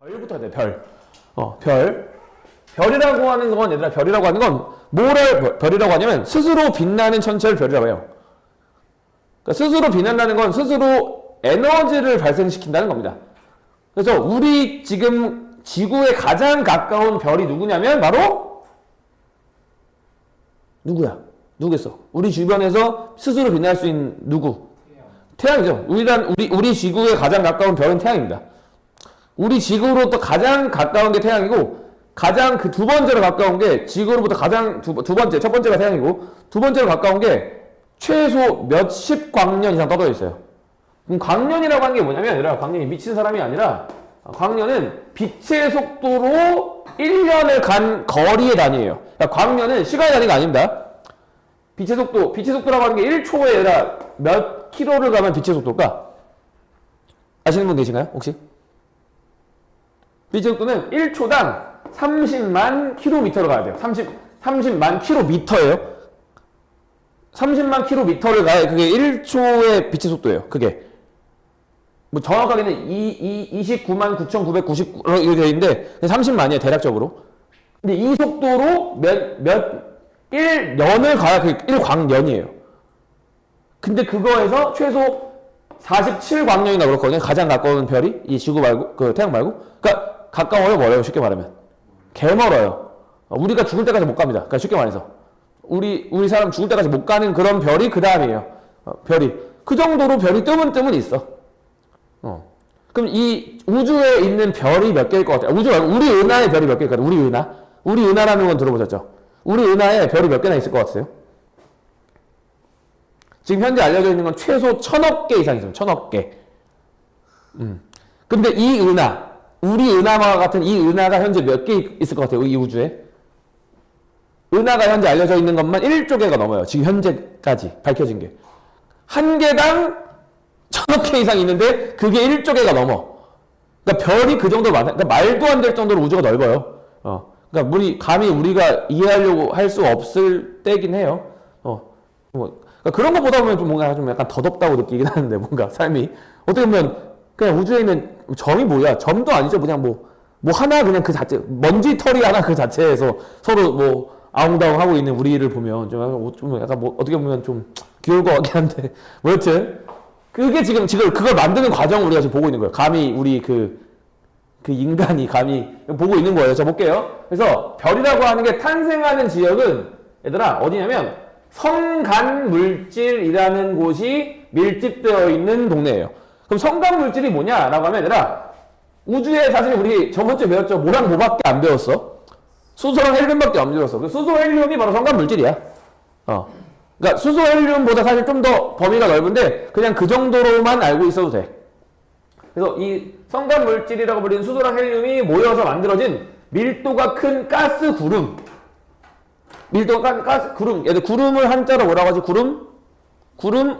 별부터 해야 돼, 별. 별. 별이라고 하는 건, 얘들아, 별이라고 하는 건, 뭐를 별이라고 하냐면, 스스로 빛나는 천체를 별이라고 해요. 그러니까 스스로 빛난다는 건 스스로 에너지를 발생시킨다는 겁니다. 그래서 우리 지금 지구에 가장 가까운 별이 누구냐면, 바로, 누구야? 누구겠어? 우리 주변에서 스스로 빛날 수 있는 누구? 태양이죠. 우리 지구에 가장 가까운 별은 태양입니다. 우리 지구로부터 가장 가까운 게 태양이고, 가장 그 두 번째로 가까운 게 지구로부터 가장 두 번째, 첫 번째가 태양이고, 두 번째로 가까운 게 최소 몇십 광년 이상 떨어져 있어요. 그럼 광년이라고 하는 게 뭐냐면, 얘들아, 광년이 미친 사람이 아니라, 광년은 빛의 속도로 1년을 간 거리의 단위예요. 그러니까 광년은 시간의 단위가 아닙니다. 빛의 속도라고 하는 게 1초에 얘들아 몇 킬로를 가면 빛의 속도일까? 아시는 분 계신가요? 혹시? 빛의 속도는 1초당 30만 킬로미터로 가야 돼요. 30만 킬로미터예요. 30만 킬로미터를 가야 그게 1초의 빛의 속도예요. 그게. 뭐 정확하게는 29만 9,999로 이렇게 되어 있는데 30만이에요. 대략적으로. 근데 이 속도로 1년을 가야 그게 1광년이에요. 근데 그거에서 최소 47광년이나 그렇거든요. 가장 가까운 별이 이 지구 말고 그 태양 말고. 그러니까 가까워요, 멀어요? 쉽게 말하면 개 멀어요. 우리가 죽을 때까지 못 갑니다. 그러니까 쉽게 말해서 우리 사람 죽을 때까지 못 가는 그런 별이 그 다음이에요. 별이 그 정도로 별이 뜨문 있어. 그럼 이 우주에 있는 별이 몇 개일 것 같아요? 우주 말고 우리 은하의 별이 몇 개일 것 같아요? 우리 은하라는 건 들어보셨죠? 우리 은하에 별이 몇 개나 있을 것 같으세요? 지금 현재 알려져 있는 건 최소 1000억 개 이상 있어요. 1000억 개. 근데 이 은하, 우리 은하와 같은 이 은하가 현재 몇 개 있을 것 같아요? 이 우주에? 은하가 현재 알려져 있는 것만 1조 개가 넘어요. 지금 현재까지 밝혀진 게. 한 개당 1000억 개 이상 있는데 그게 1조 개가 넘어. 그러니까 별이 그 정도로 많아. 그러니까 말도 안 될 정도로 우주가 넓어요. 그러니까 감히 우리가 이해하려고 할 수 없을 때긴 해요. 그러니까 그런 거 보다 보면 좀 뭔가 좀 약간 더덥다고 느끼긴 하는데, 뭔가 삶이. 어떻게 보면 그냥 우주에 있는 점이 뭐야? 점도 아니죠. 그냥 뭐 하나 그냥 그 자체, 먼지 털이 하나 그 자체에서 서로 뭐 아웅다웅 하고 있는 우리를 보면 좀 약간 뭐 어떻게 보면 좀 귀여울 것 같긴 한데. 뭐 여튼. 그게 지금 그걸 만드는 과정을 우리가 지금 보고 있는 거예요. 감히 우리 그 인간이 감히 보고 있는 거예요. 자, 볼게요. 그래서 별이라고 하는 게 탄생하는 지역은 얘들아 어디냐면 성간물질이라는 곳이 밀집되어 있는 동네예요. 그럼 성간물질이 뭐냐라고 하면 얘들아 우주에 사실 우리 저번주에 배웠죠. 뭐랑 뭐밖에 안 배웠어? 수소랑 헬륨밖에 안 배웠어. 그 수소 헬륨이 바로 성간물질이야. 그러니까 수소 헬륨보다 사실 좀 더 범위가 넓은데 그냥 그 정도로만 알고 있어도 돼. 그래서 이 성간물질이라고 불리는 수소랑 헬륨이 모여서 만들어진 밀도가 큰 가스 구름. 밀도가 큰 가스 구름. 얘들 구름을 한자로 뭐라고 하지? 구름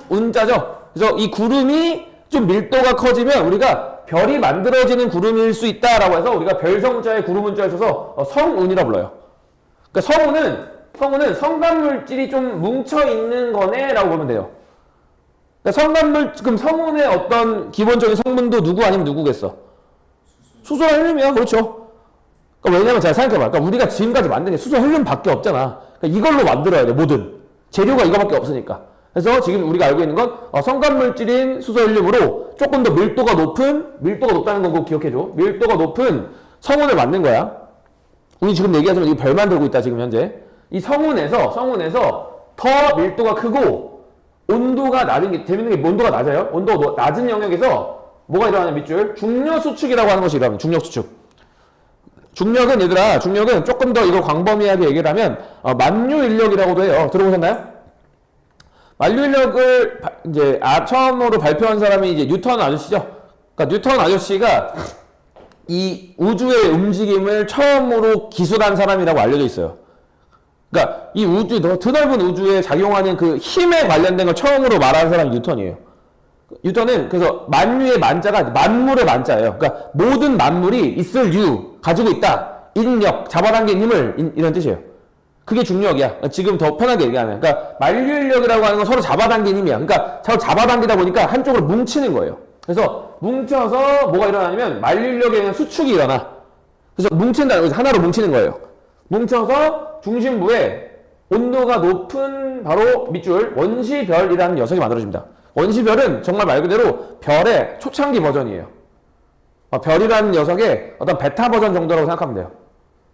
운자죠. 그래서 이 구름이 좀 밀도가 커지면 우리가 별이 만들어지는 구름일 수 있다라고 해서 우리가 별성자에 구름 운자에 써서 성운이라고 불러요. 그러니까 성운은 성간물질이 좀 뭉쳐있는 거네 라고 보면 돼요. 그러니까 그럼 성운의 어떤 기본적인 성분도 누구 아니면 누구겠어? 수소 헬륨이야. 그렇죠. 그러니까 왜냐면 잘 생각해봐. 그러니까 우리가 지금까지 만든 게 수소 헬륨 밖에 없잖아. 그러니까 이걸로 만들어야 돼. 모든 재료가 이거밖에 없으니까. 그래서 지금 우리가 알고 있는 건 성간물질인 수소 헬륨으로 조금 더 밀도가 높다는 건 꼭 기억해줘. 밀도가 높은 성운을 만든 거야. 우리 지금 얘기하자면 이 별 만들고 있다 지금 현재. 이 성운에서 더 밀도가 크고 온도가 낮은 게 재밌는 게 온도가 낮아요. 온도가 낮은 영역에서 뭐가 일어나냐 밑줄 중력 수축이라고 하는 것이 일어납니다. 중력 수축. 중력은 조금 더 이거 광범위하게 얘기를 하면 만유 인력이라고도 해요. 들어보셨나요? 만유 인력을 이제 처음으로 발표한 사람이 이제 뉴턴 아저씨죠. 그러니까 뉴턴 아저씨가 이 우주의 움직임을 처음으로 기술한 사람이라고 알려져 있어요. 그러니까 이 드넓은 우주에 작용하는 그 힘에 관련된 걸 처음으로 말하는 사람이 뉴턴이에요. 뉴턴은 그래서 만유의 만자가 만물의 만자예요. 그러니까 모든 만물이 있을 가지고 있다. 인력, 잡아당긴 힘을 이런 뜻이에요. 그게 중력이야. 지금 더 편하게 얘기하면. 그러니까 만유인력이라고 하는 건 서로 잡아당긴 힘이야. 그러니까 서로 잡아당기다 보니까 한쪽으로 뭉치는 거예요. 그래서 뭉쳐서 뭐가 일어나냐면 만류력에 의한 수축이 일어나. 그래서 뭉친다는 거죠. 하나로 뭉치는 거예요. 뭉쳐서 중심부에 온도가 높은 바로 밑줄 원시별이라는 녀석이 만들어집니다. 원시별은 정말 말 그대로 별의 초창기 버전이에요. 별이라는 녀석의 어떤 베타 버전 정도라고 생각하면 돼요.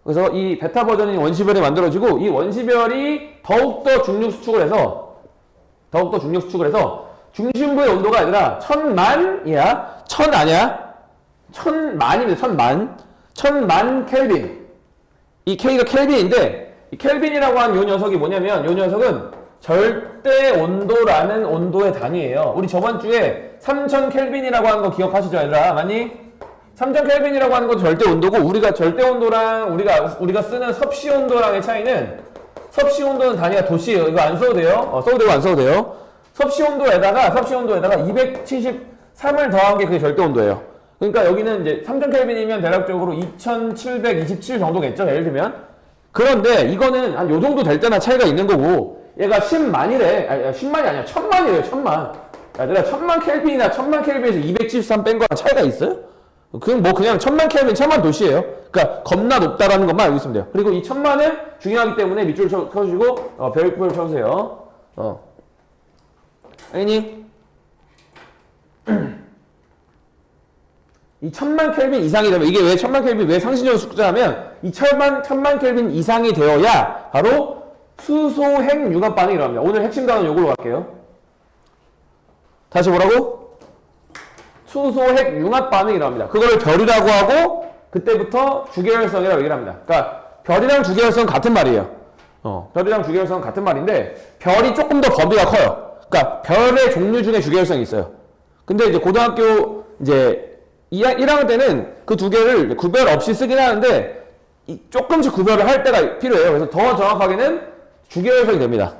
그래서 이 베타 버전인 원시별이 만들어지고 이 원시별이 더욱더 중력 수축을 해서 중심부의 온도가 아니라 1000만이야. 1000 아니야. 1000만입니다. 1000만 켈빈. 이 K가 켈빈인데 이 켈빈이라고 한 요 녀석이 뭐냐면 요 녀석은 절대 온도라는 온도의 단위예요. 우리 저번 주에 3000 켈빈이라고 하는 거 기억하시죠, 얘들아? 많이? 3000 켈빈이라고 하는 건 절대 온도고 우리가 절대 온도랑 우리가 쓰는 섭씨 온도랑의 차이는 섭씨 온도는 단위가 도시예요. 이거 안 써도 돼요. 써도 되고 안 써도 돼요. 섭씨 온도에다가 273을 더한 게 그게 절대 온도예요. 그러니까 여기는 이제 3000 켈빈이면 대략적으로 2727 정도겠죠, 예를 들면. 그런데 이거는 한 요 정도 될 때나 차이가 있는 거고 얘가 10만이래. 아니 10만이 아니야. 1000만이래요. 1000만. 얘들아 1000만 켈빈이나 1000만 켈빈에서 273 뺀 거랑 차이가 있어요? 그냥 뭐 그냥 1000만 켈빈 1000만 도시예요. 그러니까 겁나 높다라는 것만 알고 있으면 돼요. 그리고 이 1000만은 중요하기 때문에 밑줄 쳐주시고 별표 쳐주세요. 알겠니? 이 1000만 켈빈 이상이 되면 이게 왜 1000만 켈빈 왜 상신적 숙제하면 이 1000만 켈빈 이상이 되어야 바로 수소핵 융합 반응이 일어납니다. 오늘 핵심 단어 요걸로 갈게요. 다시 뭐라고? 수소핵 융합 반응이 일어납니다. 그거를 별이라고 하고 그때부터 주계열성이라고 얘기를 합니다. 그러니까 별이랑 주계열성은 같은 말이에요. 별이랑 주계열성은 같은 말인데 별이 조금 더 범위가 커요. 그러니까 별의 종류 중에 주계열성이 있어요. 근데 이제 고등학교 이제 1학년 때는 그 두 개를 구별 없이 쓰긴 하는데 조금씩 구별을 할 때가 필요해요. 그래서 더 정확하게는 주계열성이 됩니다.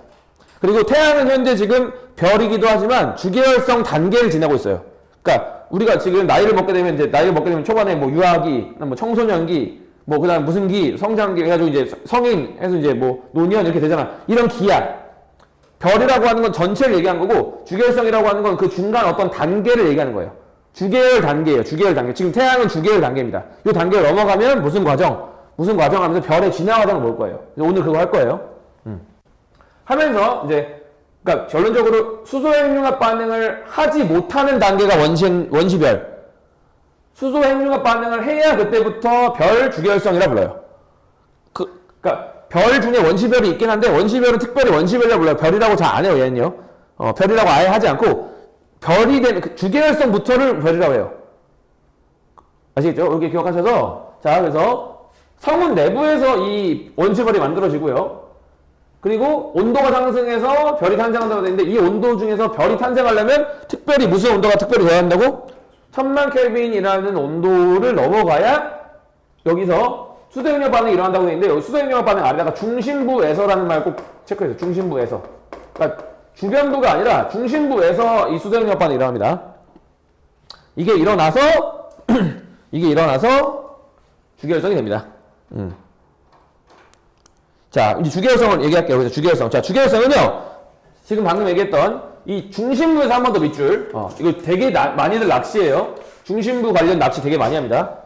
그리고 태양은 현재 지금 별이기도 하지만 주계열성 단계를 지나고 있어요. 그러니까 우리가 지금 나이를 먹게 되면 초반에 뭐 유아기, 뭐 청소년기, 뭐 그다음 무슨 기, 성장기 해가지고 이제 성인 해서 이제 뭐 노년 이렇게 되잖아. 이런 기야. 별이라고 하는 건 전체를 얘기한 거고 주계열성이라고 하는 건 그 중간 어떤 단계를 얘기하는 거예요. 주계열 단계예요. 주계열 단계. 지금 태양은 주계열 단계입니다. 이 단계를 넘어가면 무슨 과정 하면서 별의 진화 과정을 볼 거예요. 오늘 그거 할 거예요. 하면서 이제 그러니까 결론적으로 수소핵융합 반응을 하지 못하는 단계가 원시별. 수소핵융합 반응을 해야 그때부터 별 주계열성이라 불러요. 그러니까 별 중에 원시별이 있긴 한데 원시별은 특별히 원시별이라고 불러요. 별이라고 잘 안 해요, 얘는요. 별이라고 아예 하지 않고 별이 되는 주계열성부터를 별이라고 해요. 아시겠죠? 이렇게 기억하셔서 자 그래서 성운 내부에서 이 원시별이 만들어지고요. 그리고 온도가 상승해서 별이 탄생한다고 되는데 이 온도 중에서 별이 탄생하려면 특별히 무슨 온도가 특별히 돼야 한다고? 1000만 켈빈이라는 온도를 넘어가야 여기서 수소핵융합 반응이 일어난다고 되는데 여기 수소핵융합 반응 아래다가 중심부에서라는 말 꼭 체크해주세요. 중심부에서. 그러니까 주변부가 아니라 중심부에서 이 수소핵융합 반응이 일어납니다. 이게 일어나서 주계열성이 됩니다. 자, 이제 주계열성을 얘기할게요. 그래서 주계열성. 자, 주계열성은요, 지금 방금 얘기했던 이 중심부에서 한 번 더 밑줄. 이거 되게 많이들 낚시해요. 중심부 관련 낚시 되게 많이 합니다.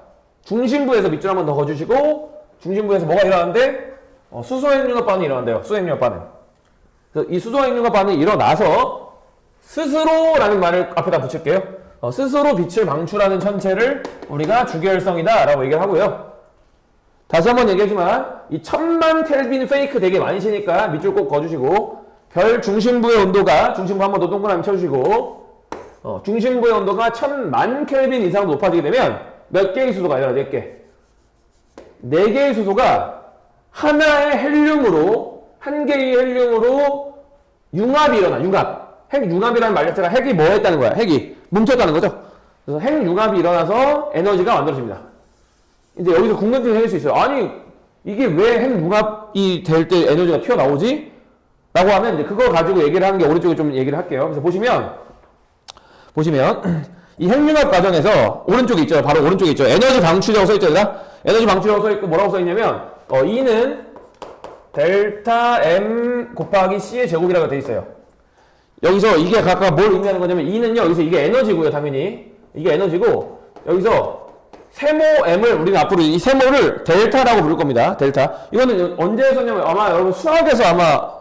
중심부에서 밑줄 한 번 더 거주시고, 중심부에서 뭐가 일어나는데? 수소핵융합 반응이 일어난대요. 수소핵융합 반응. 그래서 이 수소핵융합 반응이 일어나서 스스로라는 말을 앞에다 붙일게요. 스스로 빛을 방출하는 천체를 우리가 주계열성이다 라고 얘기를 하고요. 다시 한번 얘기하지만 이 1000만 켈빈 페이크 되게 많이 치니까 밑줄 꼭 그어주시고 별 중심부의 온도가 중심부 한 번 더 동그라미 쳐주시고 중심부의 온도가 1000만 켈빈 이상 높아지게 되면 몇 개의 수소가 아니라 4개 4개의 수소가 하나의 헬륨으로 한 개의 헬륨으로 융합이 일어나. 핵융합이라는 말 자체가 핵이 뭐 했다는 거야? 핵이 뭉쳤다는 거죠. 그래서 핵융합이 일어나서 에너지가 만들어집니다. 이제 여기서 궁금증이 생길 수 있어요. 아니 이게 왜 핵융합이 될 때 에너지가 튀어나오지? 라고 하면 이제 그거 가지고 얘기를 하는 게 오른쪽에 좀 얘기를 할게요. 그래서 보시면 이 핵융합 과정에서 오른쪽에 있죠. 바로 오른쪽에 있죠. 에너지 방출이라고 써있죠. 에너지 방출이라고 써있고 뭐라고 써있냐면 E는 델타 M 곱하기 C의 제곱이라고 돼 있어요. 여기서 이게 각각 뭘 의미하는 거냐면 E는요 여기서 이게 에너지고요 당연히 이게 에너지고 여기서 세모 M을 우리는 앞으로 이 세모를 델타라고 부를 겁니다. 델타. 이거는 언제 했었냐면 아마 여러분 수학에서 아마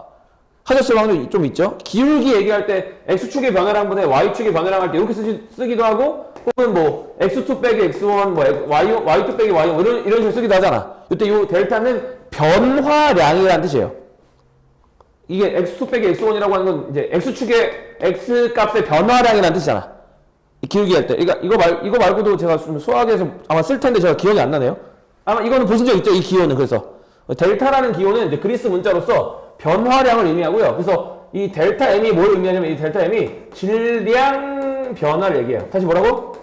하셨을 확률이 좀 있죠. 기울기 얘기할 때 X축의 변화량보다 Y축의 변화량 할 때 이렇게 쓰기도 하고 혹은 뭐 X2 빼기 X1 뭐 Y2 빼기 Y1 뭐 이런 식으로 쓰기도 하잖아. 이때 이 델타는 변화량이라는 뜻이에요. 이게 X2 빼기 X1이라고 하는 건 이제 X축의 X 값의 변화량이라는 뜻이잖아. 기울기 할 때. 그러니까 이거 말고도 제가 좀 수학에서 아마 쓸 텐데 제가 기억이 안 나네요. 아마 이거는 보신 적 있죠? 이 기호는. 그래서 델타라는 기호는 이제 그리스 문자로서 변화량을 의미하고요. 그래서 이 델타 M이 뭘 의미하냐면 이 델타 M이 질량 변화를 얘기해요. 다시 뭐라고?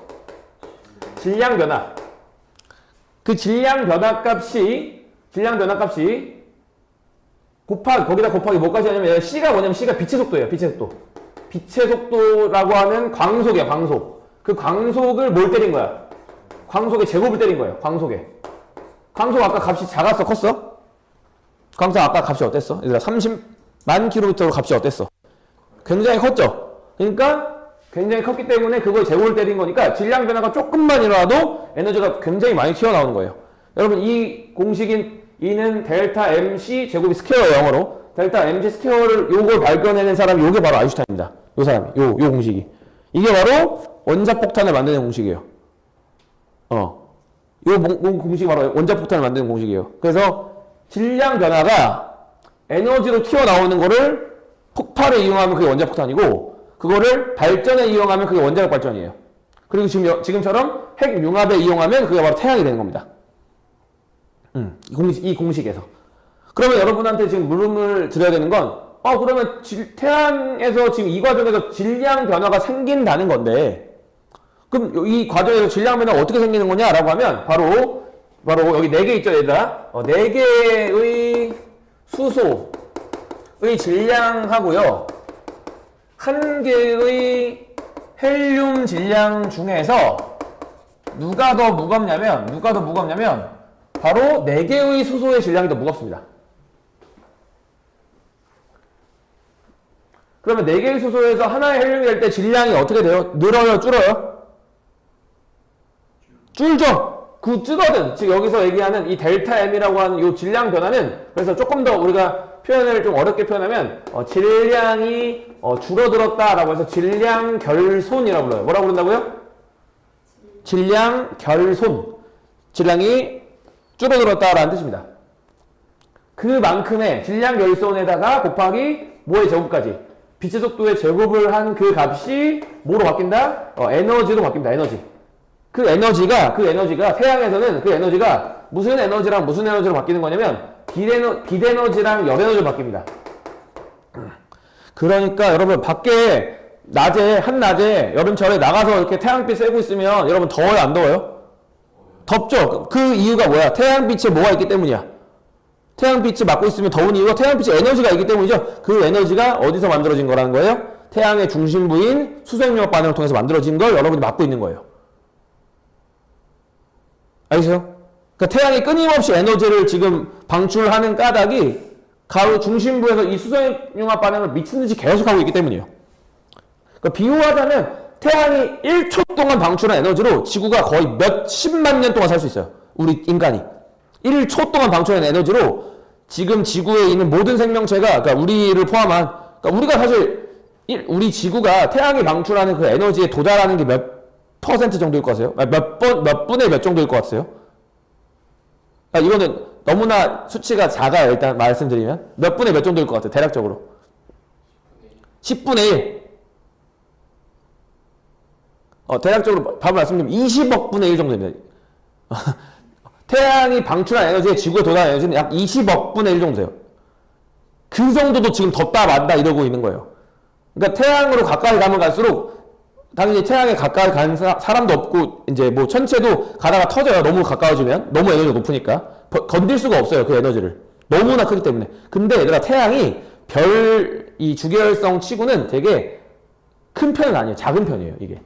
질량 변화. 그 질량 변화 값이 거기다 곱하기 뭐까지 하냐면 C가 뭐냐면 C가 빛의 속도예요. 빛의 속도. 빛의 속도라고 하는 광속이야, 광속. 그 광속을 뭘 때린 거야? 광속의 제곱을 때린 거예요, 광속에. 광속 아까 값이 작았어, 컸어? 광속 아까 값이 어땠어? 얘들아, 30만 킬로미터로 값이 어땠어? 굉장히 컸죠? 그러니까 굉장히 컸기 때문에 그걸 제곱을 때린 거니까 질량 변화가 조금만 일어나도 에너지가 굉장히 많이 튀어나오는 거예요. 여러분, 이 공식인 E는 델타 MC 제곱이 스퀘어예요, 영어로. 델타 MC 스퀘어를 요걸 발견해낸 사람이 요게 바로 아인슈타인입니다. 요 사람이. 요 공식이. 이게 바로 원자폭탄을 만드는 공식이에요. 요 공식이 바로 원자폭탄을 만드는 공식이에요. 그래서 질량 변화가 에너지로 튀어나오는 거를 폭발에 이용하면 그게 원자폭탄이고 그거를 발전에 이용하면 그게 원자력 발전이에요. 그리고 지금처럼 핵융합에 이용하면 그게 바로 태양이 되는 겁니다. 이 공식에서. 그러면 여러분한테 지금 물음을 드려야 되는 건 그러면 태양에서 지금 이 과정에서 질량 변화가 생긴다는 건데 그럼 이 과정에서 질량 변화가 어떻게 생기는 거냐라고 하면 바로 여기 4개 있죠 얘들아. 4개의 수소의 질량하고요 1개의 헬륨 질량 중에서 누가 더 무겁냐면 바로 4개의 수소의 질량이 더 무겁습니다. 그러면 4개의 수소에서 하나의 헬륨이 될 때 질량이 어떻게 돼요? 늘어요? 줄어요? 줄죠? 그 줄어든, 즉 여기서 얘기하는 이 델타 M이라고 하는 이 질량 변화는 그래서 조금 더 우리가 표현을 좀 어렵게 표현하면 질량이 줄어들었다라고 해서 질량 결손이라고 불러요. 뭐라고 부른다고요? 질량 결손. 질량이 줄어들었다라는 뜻입니다. 그만큼의 질량 결손에다가 곱하기 뭐의 제곱까지 빛의 속도의 제곱을 한 그 값이 뭐로 바뀐다? 에너지로 바뀝니다. 에너지. 그 에너지가 태양에서는 그 에너지가 무슨 에너지랑 무슨 에너지로 바뀌는 거냐면 빛에너지랑 열에너지로 바뀝니다. 그러니까 여러분 밖에 한낮에 여름철에 나가서 이렇게 태양빛 쐬고 있으면 여러분 더워요? 안 더워요? 덥죠? 그 이유가 뭐야? 태양빛에 뭐가 있기 때문이야? 태양빛이 맞고 있으면 더운 이유가 태양빛에 에너지가 있기 때문이죠. 그 에너지가 어디서 만들어진 거라는 거예요? 태양의 중심부인 수소연료합 반응을 통해서 만들어진 걸 여러분이 맡고 있는 거예요. 알겠어요? 그러니까 태양이 끊임없이 에너지를 지금 방출하는 까닭이 가로 중심부에서 이 수소연료합 반응을 미친 듯이 계속하고 있기 때문이에요. 그러니까 비유하자면 태양이 1초 동안 방출한 에너지로 지구가 거의 몇십만 년 동안 살 수 있어요. 우리 인간이. 1초 동안 방출한 에너지로 지금 지구에 있는 모든 생명체가, 그러니까 우리를 포함한, 그러니까 우리가 사실, 우리 지구가 태양이 방출하는 그 에너지에 도달하는 게 몇 퍼센트 정도일 것 같아요? 몇 분의 몇 정도일 것 같아요? 그러니까 이거는 너무나 수치가 작아요. 일단 말씀드리면. 몇 분의 몇 정도일 것 같아요? 대략적으로. 10분의 1. 대략적으로 답을 말씀드리면 20억 분의 1 정도 됩니다. 태양이 방출한 에너지에 지구에 도달한 에너지는 약 20억 분의 1 정도 돼요. 그 정도도 지금 덥다 만다 이러고 있는 거예요. 그러니까 태양으로 가까이 가면 갈수록 당연히 태양에 가까이 가는 사람도 없고 이제 뭐 천체도 가다가 터져요. 너무 가까워지면. 너무 에너지가 높으니까. 건들 수가 없어요. 그 에너지를. 너무나 크기 때문에. 근데 얘들아 태양이 이 주계열성 치고는 되게 큰 편은 아니에요. 작은 편이에요. 이게.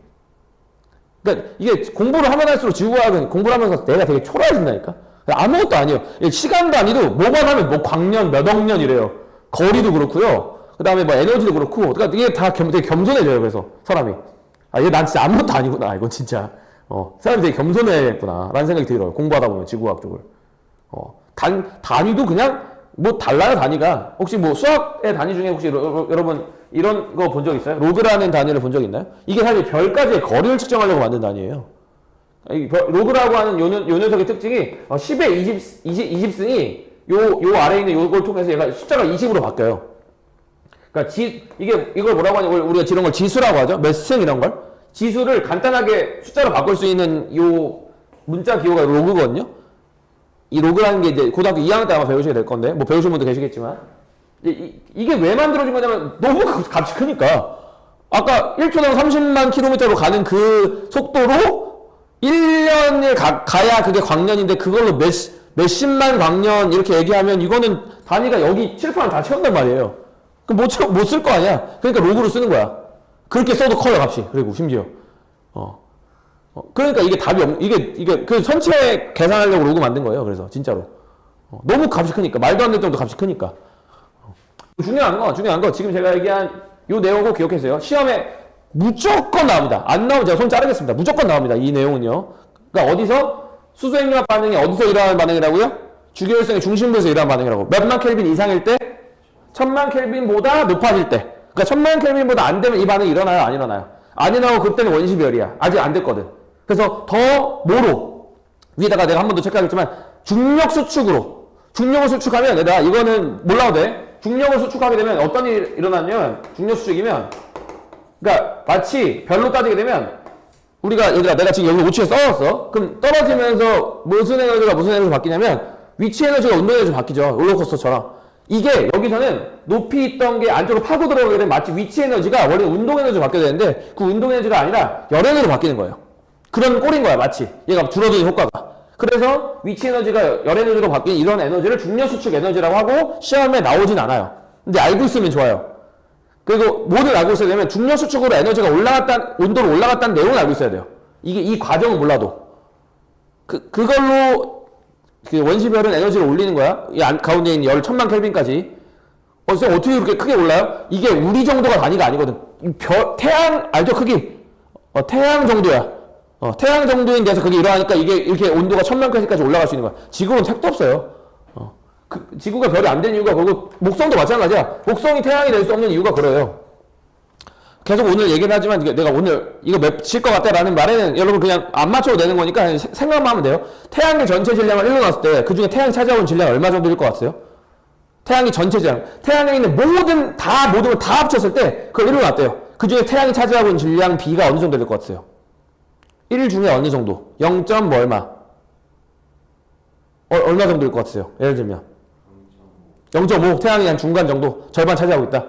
그러니까 이게 공부를 하면 할수록 지구과학은 공부를 하면서 내가 되게 초라해진다니까. 아무것도 아니에요. 시간 단위도 뭐만 하면 뭐 광년, 몇억 년 이래요. 거리도 그렇고요. 그 다음에 뭐 에너지도 그렇고, 그러니까 이게 다 되게 겸손해져요. 그래서 사람이. 아, 얘 난 진짜 아무것도 아니구나. 이건 진짜. 사람이 되게 겸손해졌구나. 라는 생각이 들어요. 공부하다 보면 지구과학 쪽을. 단위도 그냥 뭐 달라요, 단위가. 혹시 뭐 수학의 단위 중에 혹시 여러분 이런 거 본 적 있어요? 로그라는 단위를 본 적 있나요? 이게 사실 별까지의 거리를 측정하려고 만든 단위예요. 로그라고 하는 요 녀석의 특징이 10의 20승이 요 아래에 있는 요걸 통해서 얘가 숫자가 20으로 바뀌어요. 그러니까 이걸 뭐라고 하냐면 우리가 이런 걸 지수라고 하죠. 몇 승 이런 걸. 지수를 간단하게 숫자로 바꿀 수 있는 요 문자 기호가 로그거든요. 이 로그라는 게 이제 고등학교 2학년 때 아마 배우시게 될 건데, 뭐 배우신 분도 계시겠지만, 이게 왜 만들어진 거냐면 너무 값이 크니까. 아까 1초당 30만 킬로미터로 가는 그 속도로 1년을 가야 그게 광년인데, 그걸로 몇십만 광년 이렇게 얘기하면 이거는 단위가 여기 칠판을 다 채운단 말이에요. 그럼 못 쓸 거 아니야. 그러니까 로그로 쓰는 거야. 그렇게 써도 커요, 값이. 그리고 심지어. 그러니까 이게 답이 이게 그 전체 계산하려고 로그 만든 거예요. 그래서 진짜로. 너무 값이 크니까. 말도 안 될 정도 값이 크니까. 중요한 거 지금 제가 얘기한 요 내용 꼭 기억해주세요. 시험에 무조건 나옵니다. 안 나오면 제가 손 자르겠습니다. 무조건 나옵니다. 이 내용은요. 그러니까 어디서 수소행렬 반응이 어디서 일어나는 반응이라고요? 주기율성의 중심부에서 일어나는 반응이라고. 몇만 켈빈 이상일 때, 1000만 켈빈보다 높아질 때. 그러니까 1000만 켈빈보다 안 되면 이 반응이 일어나요? 안 일어나요? 안 일어나고 그때는 원시별이야. 아직 안 됐거든. 그래서 더 뭐로? 위에다가 내가 한 번 더 체크하겠지만 중력 수축으로. 중력을 수축하면 내가 이거는 몰라도 돼. 중력을 수축하게 되면 어떤 일이 일어나냐면 중력 수축이면 그러니까 마치 별로 따지게 되면 우리가 얘들아 내가 지금 여기 우측에 써놨어. 그럼 떨어지면서 무슨 에너지가 무슨 에너지로 바뀌냐면 위치 에너지가 운동 에너지로 바뀌죠. 롤러코스터처럼. 이게 여기서는 높이 있던 게 안쪽으로 파고 들어가게 되면 마치 위치 에너지가 원래 운동 에너지로 바뀌어야 되는데 그 운동 에너지가 아니라 열 에너지로 바뀌는 거예요. 그런 꼴인 거야 마치. 얘가 줄어드는 효과가. 그래서 위치 에너지가 열 에너지로 바뀐 이런 에너지를 중력 수축 에너지라고 하고 시험에 나오진 않아요. 근데 알고 있으면 좋아요. 그리고 뭐를 알고 있어야 되면 중력 수축으로 에너지가 온도로 올라갔다는 내용을 알고 있어야 돼요. 이 과정은 몰라도. 그걸로 그 원시별은 에너지를 올리는 거야. 이 가운데 있는 열 1000만 켈빈까지. 어떻게 그렇게 크게 올라요? 이게 우리 정도가 단위가 아니거든. 태양, 알죠? 크기. 태양 정도야. 태양 정도인 데서 그게 일어나니까 이게 이렇게 온도가 1000만 켈빈까지 올라갈 수 있는 거야. 지구는 택도 없어요. 지구가 별이 안 된 이유가 그리고 목성도 마찬가지야. 목성이 태양이 될 수 없는 이유가 그래요. 계속 오늘 얘기는 하지만 내가 오늘 이거 맺힐 것 같다 라는 말에는 여러분 그냥 안 맞춰도 되는 거니까 생각만 하면 돼요. 태양의 전체 질량을 1로 놨을 때 그 중에 태양이 차지하고 있는 질량이 얼마 정도일 것 같아요? 태양이 전체 질량. 태양에 있는 모든 걸 다 합쳤을 때 그걸 1로 놨대요. 그 중에 태양이 차지하고 있는 질량 B가 어느 정도 될 것 같아요? 1 중에 어느 정도? 0. 뭐 얼마? 얼마 정도일 것 같아요? 예를 들면 0.5. 태양이 한 중간 정도 절반 차지하고 있다.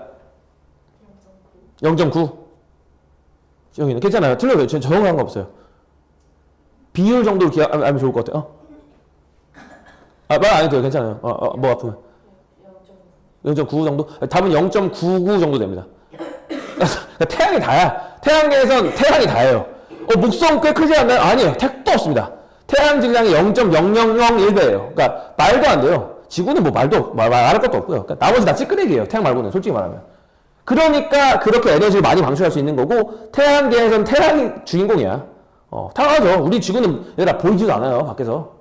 0.9. 여기는 괜찮아요. 틀려도 전혀 상관없어요. 비율 정도로 알면 좋을 것 같아요. 말 안 해도 돼요. 괜찮아요. 뭐 아프면 0.9 정도? 답은 0.99 정도 됩니다. 태양이 다야. 태양계에선 태양이 다예요. 목성 꽤 크지 않나요? 아니에요. 택도 없습니다. 태양 질량이 0.0001배예요. 그러니까 말도 안 돼요. 지구는 뭐 말할 것도 없고요. 그러니까 나머지 다 찌끄레기예요. 태양 말고는 솔직히 말하면. 그러니까 그렇게 에너지를 많이 방출할 수 있는 거고 태양계에선 태양이 주인공이야. 당연하죠. 우리 지구는 얘들아 보이지도 않아요. 밖에서.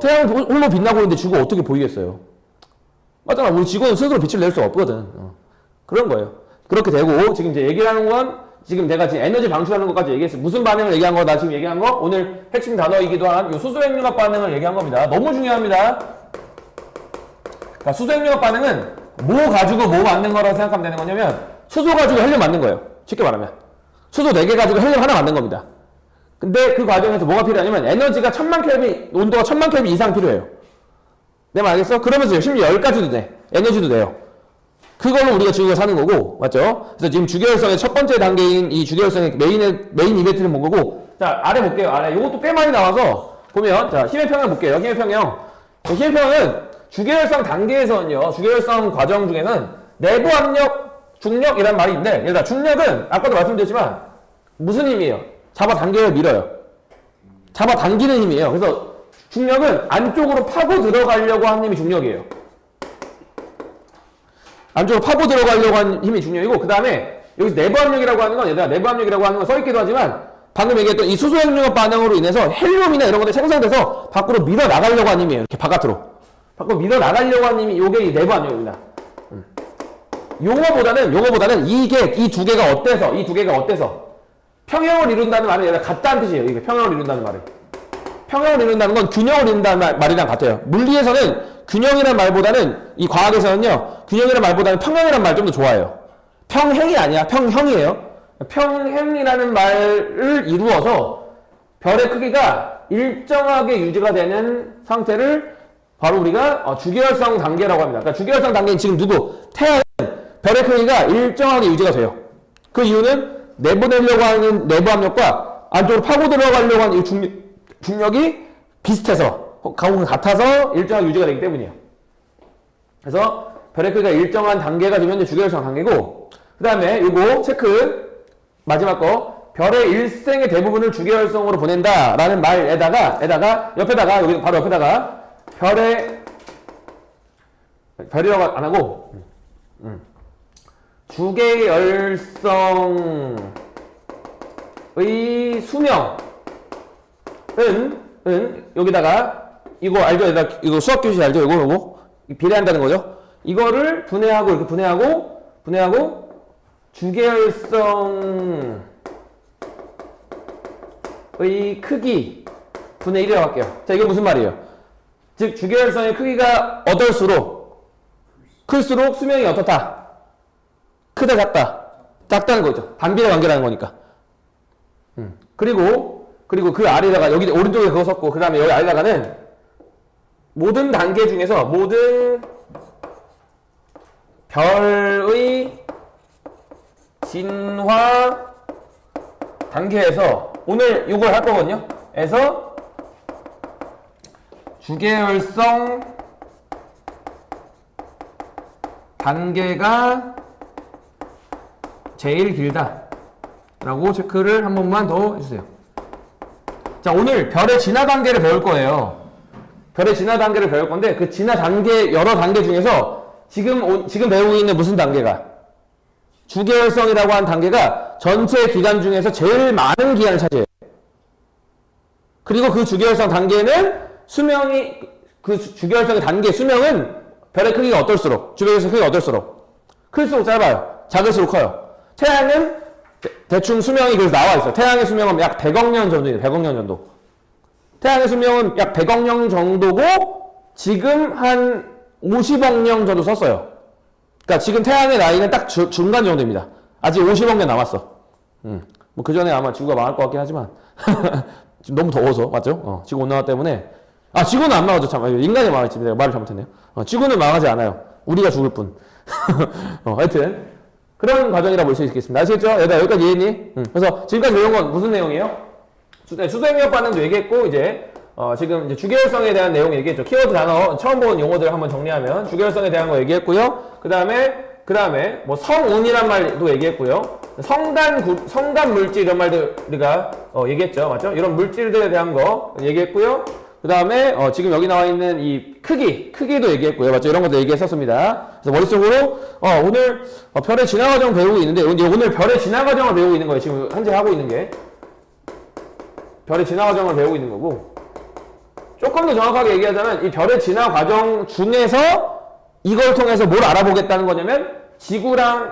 태양이 홀로 빛나고 있는데 지구가 어떻게 보이겠어요. 맞잖아. 우리 지구는 스스로 빛을 낼 수가 없거든. 그런 거예요. 그렇게 되고 지금 이제 얘기를 하는 건 지금 내가 지금 에너지 방출하는 것까지 얘기했어요. 무슨 반응을 얘기한 거? 나 지금 얘기한 거? 오늘 핵심 단어이기도 한 수소핵융합 반응을 얘기한 겁니다. 너무 중요합니다. 그러니까 수소핵융합 반응은 뭐 가지고 뭐 만든 거라고 생각하면 되는 거냐면 수소 가지고 헬륨 만든 거예요. 쉽게 말하면. 수소 4개 가지고 헬륨 하나 만든 겁니다. 근데 그 과정에서 뭐가 필요하냐면 에너지가 1000만 켈빈, 온도가 1000만 켈빈 이상 필요해요. 내 말 알겠어? 그러면서 심지어 열까지도 돼. 에너지도 돼요. 그걸로 우리가 지구가 사는 거고, 맞죠? 그래서 지금 주계열성의 첫 번째 단계인 이 주계열성의 메인 이벤트를 본 거고, 자, 아래 볼게요. 아래. 요것도 꽤 많이 나와서, 보면, 자, 힘의 평형 볼게요. 힘의 평형. 힘의 평형은 주계열성 단계에서는요, 주계열성 과정 중에는 내부 압력, 중력이란 말이 있는데, 얘들아, 중력은 아까도 말씀드렸지만, 무슨 힘이에요? 잡아당겨요, 밀어요? 잡아당기는 힘이에요. 그래서 중력은 안쪽으로 파고 들어가려고 하는 힘이 중력이에요. 안쪽으로 파고 들어가려고 하는 힘이 중력이고, 그 다음에 여기서 내부 압력이라고 하는 건, 얘들아, 내부 압력이라고 하는 건 써있기도 하지만, 방금 얘기했던 이 수소 핵융합 반응으로 인해서 헬륨이나 이런 것들이 생성돼서 밖으로 밀어 나가려고 하는 힘이에요. 이렇게 바깥으로. 밖으로 밀어 나가려고 하는 힘이, 요게 이 내부 압력입니다. 용어보다는 이 두 개가 어때서 평형을 이룬다는 말은 얘가 같다는 뜻이에요. 이게 평형을 이룬다는 말은. 평형을 이룬다는 건 균형을 이룬다는 말이랑 같아요. 물리에서는 균형이라는 말보다는, 이 과학에서는요, 균형이라는 말보다는 평형이라는 말 좀 더 좋아해요. 평행이 아니야. 평형이에요. 평행이라는 말을 이루어서 별의 크기가 일정하게 유지가 되는 상태를 바로 우리가 주계열성 단계라고 합니다. 그러니까 주계열성 단계는 지금 누구? 태양은 별의 크기가 일정하게 유지가 돼요. 그 이유는 내보내려고 하는 내부 압력과 안쪽으로 파고 들어가려고 하는 이 중력이 비슷해서, 같아서 일정하게 유지가 되기 때문이에요. 그래서 별의 크기가 일정한 단계가 지금 현재 주계열성 단계고, 그 다음에 요거 체크, 마지막 거, 별의 일생의 대부분을 주계열성으로 보낸다라는 말에다가, 옆에다가, 여기 바로 옆에다가, 별이라고 안 하고, 주계열성의 수명은, 여기다가, 이거 알죠? 이거 수학 교실 알죠? 이거 비례한다는 거죠? 이거를 분해하고, 이렇게 분해하고, 주계열성의 크기 분의 1이라고 할게요. 자, 이게 무슨 말이에요? 즉, 주계열성의 크기가 클수록 수명이 어떻다? 크다, 작다는 거죠. 반비례 관계라는 거니까. 그리고 그 아래다가, 여기 오른쪽에 그거 썼고, 그 다음에 여기 아래다가는 모든 단계 중에서, 모든 별의 진화 단계에서, 오늘 이걸 할 거거든요. 에서 주계열성 단계가 제일 길다 라고 체크를 한 번만 더 해주세요. 자, 오늘 별의 진화 단계를 배울 거예요. 별의 진화 단계를 배울 건데, 그 진화 단계, 여러 단계 중에서 지금 배우고 있는 무슨 단계가? 주계열성이라고 하는 단계가 전체 기간 중에서 제일 많은 기간을 차지해요. 그리고 그 주계열성 단계는 주계열성의 단계 수명은 별의 크기가 어떨수록, 주계열성 크기가 어떨수록 클수록 짧아요. 작을수록 커요. 태양은 대충 수명이 그래서 나와 있어요. 태양의 수명은 약 100억 년 정도예요. 100억 년 정도. 태양의 수명은 약 100억 년 정도고, 지금 한 50억 년 정도 썼어요. 그러니까 지금 태양의 나이는 딱 중간 정도입니다. 아직 50억 년 남았어. 뭐 그 전에 아마 지구가 망할 것 같긴 하지만 지금 너무 더워서, 맞죠? 지구 온난화 때문에. 지구는 안 망하죠. 참, 인간이 망했지. 내가 말을 잘못했네요. 지구는 망하지 않아요. 우리가 죽을 뿐. 하여튼 그런 과정이라 볼 수 있겠습니다. 아시겠죠? 얘들아, 여기까지 이해했니? 그래서 지금까지 배운 건 무슨 내용이에요? 수소핵융합 반응도 얘기했고, 이제 지금 이제 주계열성에 대한 내용 얘기했죠. 키워드 단어 처음 본 용어들 한번 정리하면 주계열성에 대한 거 얘기했고요. 그 다음에 뭐 성운이란 말도 얘기했고요. 성간 물질 이런 말들 우리가 얘기했죠. 맞죠? 이런 물질들에 대한 거 얘기했고요. 그 다음에 지금 여기 나와 있는 이 크기도 얘기했고요. 맞죠? 이런 것도 얘기했었습니다. 그래서 머릿속으로 오늘 별의 진화 과정 배우고 있는데, 오늘 별의 진화 과정을 배우고 있는 거예요. 지금 현재 하고 있는 게 별의 진화 과정을 배우고 있는 거고, 조금 더 정확하게 얘기하자면 이 별의 진화 과정 중에서 이걸 통해서 뭘 알아보겠다는 거냐면, 지구랑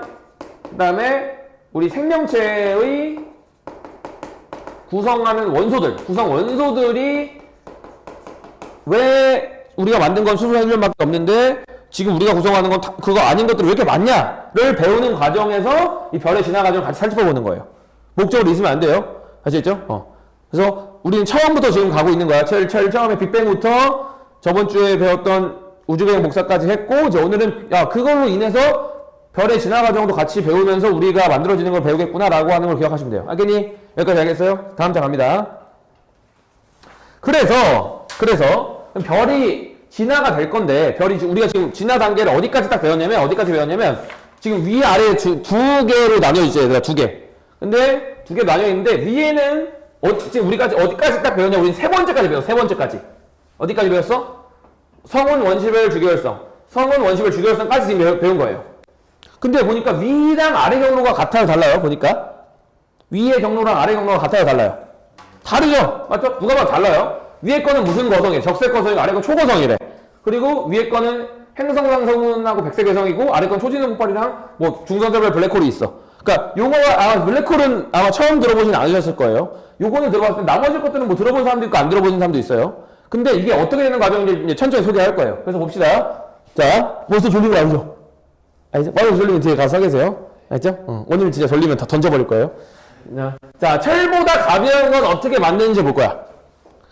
그 다음에 우리 생명체의 구성하는 구성 원소들이 왜 우리가 만든 건 수소 핵융합밖에 없는데 지금 우리가 구성하는 건 그거 아닌 것들이 왜 이렇게 많냐를 배우는 과정에서 이 별의 진화 과정을 같이 살펴보는 거예요. 목적으로 있으면 안 돼요. 아시겠죠? 그래서 우리는 처음부터 지금 가고 있는 거야. 제일 처음에 빅뱅부터 저번 주에 배웠던 우주배경 복사까지 했고, 이제 오늘은 그걸로 인해서 별의 진화 과정도 같이 배우면서 우리가 만들어지는 걸 배우겠구나 라고 하는 걸 기억하시면 돼요. 알겠니? 여기까지 알겠어요? 다음 장 갑니다. 그래서 별이 진화가 될 건데, 우리가 지금 진화 단계를 어디까지 배웠냐면 지금 위아래 두 개로 나뉘어있죠. 얘들아, 두 개. 근데 두 개 나뉘어있는데 위에는 지금 우리가 어디까지 딱 배웠냐? 우리는 세 번째까지 배웠어. 세 번째까지. 어디까지 배웠어? 성운, 원시별, 주계열성. 성운, 원시별, 주계열성까지 지금 배운 거예요. 근데 보니까 위랑 아래 경로가 같아요, 달라요? 보니까 위의 경로랑 아래 경로가 같아요, 달라요? 다르죠? 맞죠? 누가 봐도 달라요. 위에 거는 무슨 거성이에요? 적색 거성이고 아래 건 초거성이래. 그리고 위에 거는 행성상성운하고 백색외성이고 아래 건 초진성 폭발이랑 뭐 중성자별 블랙홀이 있어. 그러니까 요거가 아마 블랙홀은 아마 처음 들어보진 않으셨을 거예요. 요거는 들어봤을 때 나머지 것들은 뭐 들어본 사람도 있고 안 들어보는 사람도 있어요. 근데 이게 어떻게 되는 과정인지 이제 천천히 소개할 거예요. 그래서 봅시다. 자, 벌써 졸린 거 알죠? 알죠? 빨리 졸리면 뒤에 가서 서 계세요. 알죠? 오늘 진짜 졸리면 다 던져버릴 거예요. 자, 철보다 가벼운 건 어떻게 만드는지 볼 거야.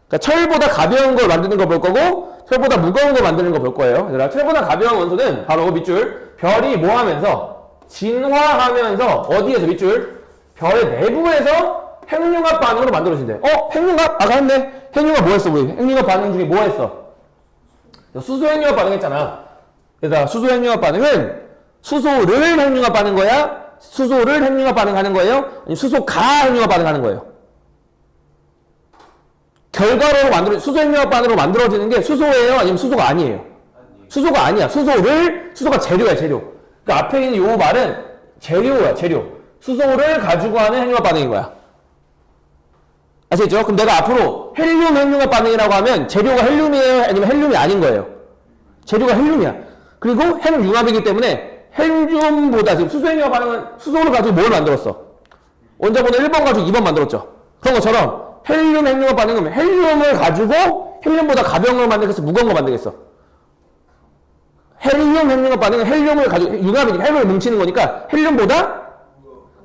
그러니까 철보다 가벼운 걸 만드는 거 볼 거고, 철보다 무거운 걸 만드는 거 볼 거예요. 얘들아, 철보다 가벼운 원소는 바로 밑줄, 별이 뭐 하면서? 진화하면서, 어디에서 밑줄? 별의 내부에서 핵융합 반응으로 만들어진대. 핵융합? 아까 했네. 핵융합 뭐 했어, 우리? 핵융합 반응 중에 뭐 했어? 수소 핵융합 반응 했잖아. 얘들아, 수소 핵융합 반응은 수소를 핵융합 반응 거야? 수소를 핵융합 반응하는 거예요? 아니면 수소가 핵융합 반응하는 거예요? 결과로 수소 핵융합 반응으로 만들어지는 게 수소예요? 아니면 수소가 아니에요? 수소가 아니야. 수소가 재료야, 재료. 그러니까 앞에 있는 요 말은 재료야, 재료. 수소를 가지고 하는 핵융합 반응인 거야. 아시겠죠? 그럼 내가 앞으로 헬륨 핵융합 반응이라고 하면 재료가 헬륨이에요? 아니면 헬륨이 아닌 거예요? 재료가 헬륨이야. 그리고 핵융합이기 때문에 헬륨보다 지금 수소 핵융합 반응은 수소를 가지고 뭘 만들었어? 원자번호 1번 가지고 2번 만들었죠? 그런 것처럼 헬륨 핵융합 반응은 헬륨을 가지고 헬륨보다 가벼운 걸 만들겠어? 무거운 걸 만들겠어? 헬륨 핵융합 반응은 헬륨을 가지고 융합이니까 헬륨을 뭉치는 거니까 헬륨보다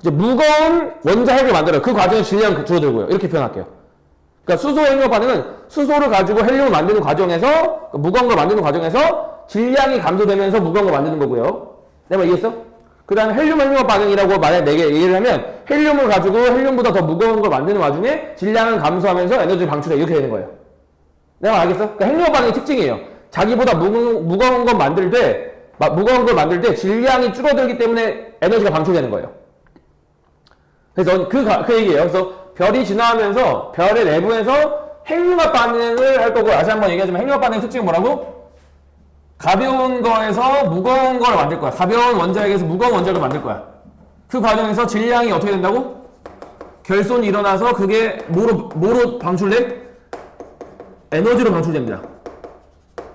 이제 무거운 원자 핵을 만들어요. 그 과정에 질량 줄어들고요. 이렇게 표현할게요. 그러니까 수소 핵융합 반응은 수소를 가지고 헬륨을 만드는 과정에서 무거운 걸 만드는 과정에서 질량이 감소되면서 무거운 걸 만드는 거고요. 내가 이해했어? 그 다음에 헬륨 핵융합 반응이라고 만약 4개 얘기를 하면 헬륨을 가지고 헬륨보다 더 무거운 걸 만드는 와중에 질량은 감소하면서 에너지를 방출해. 이렇게 되는 거예요. 내가 알겠어? 그러니까 핵융합 반응의 특징이에요. 자기보다 무거운 걸 만들 때 질량이 줄어들기 때문에 에너지가 방출되는 거예요. 그래서 그 얘기예요. 그래서 별이 진화하면서 별의 내부에서 핵융합 반응을 할 거고, 다시 한번 얘기하지만 핵융합 반응의 특징은 뭐라고? 가벼운 거에서 무거운 걸 만들 거야. 가벼운 원자핵에서 무거운 원자를 만들 거야. 그 과정에서 질량이 어떻게 된다고? 결손이 일어나서 그게 뭐로 방출돼? 에너지로 방출됩니다.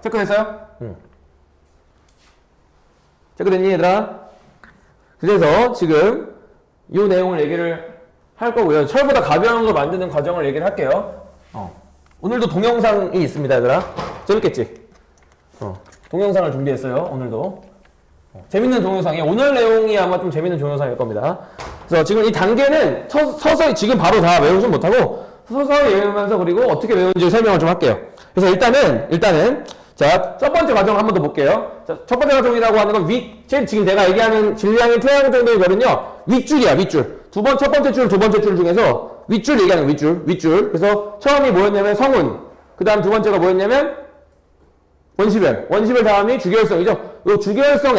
체크됐어요? 응. 체크됐니, 얘들아? 그래서 지금 이 내용을 얘기를 할 거고요. 철보다 가벼운 걸 만드는 과정을 얘기를 할게요. 오늘도 동영상이 있습니다, 얘들아. 재밌겠지? 동영상을 준비했어요, 오늘도. 재밌는 동영상이에요. 오늘 내용이 아마 좀 재밌는 동영상일 겁니다. 그래서 지금 이 단계는 서서히 지금 바로 다 외우진 못하고 서서히 외우면서 그리고 어떻게 외우는지 설명을 좀 할게요. 그래서 일단은 자, 첫 번째 과정 한 번 더 볼게요. 자, 첫 번째 과정이라고 하는 건 지금 내가 얘기하는 질량의 태양 정도의 별은요, 윗줄이야, 윗줄. 첫 번째 줄, 두 번째 줄 중에서 윗줄 얘기하는 윗줄. 그래서 처음이 뭐였냐면 성운. 그 다음 두 번째가 뭐였냐면 원시별 다음이 주계열성이죠. 이 주계열성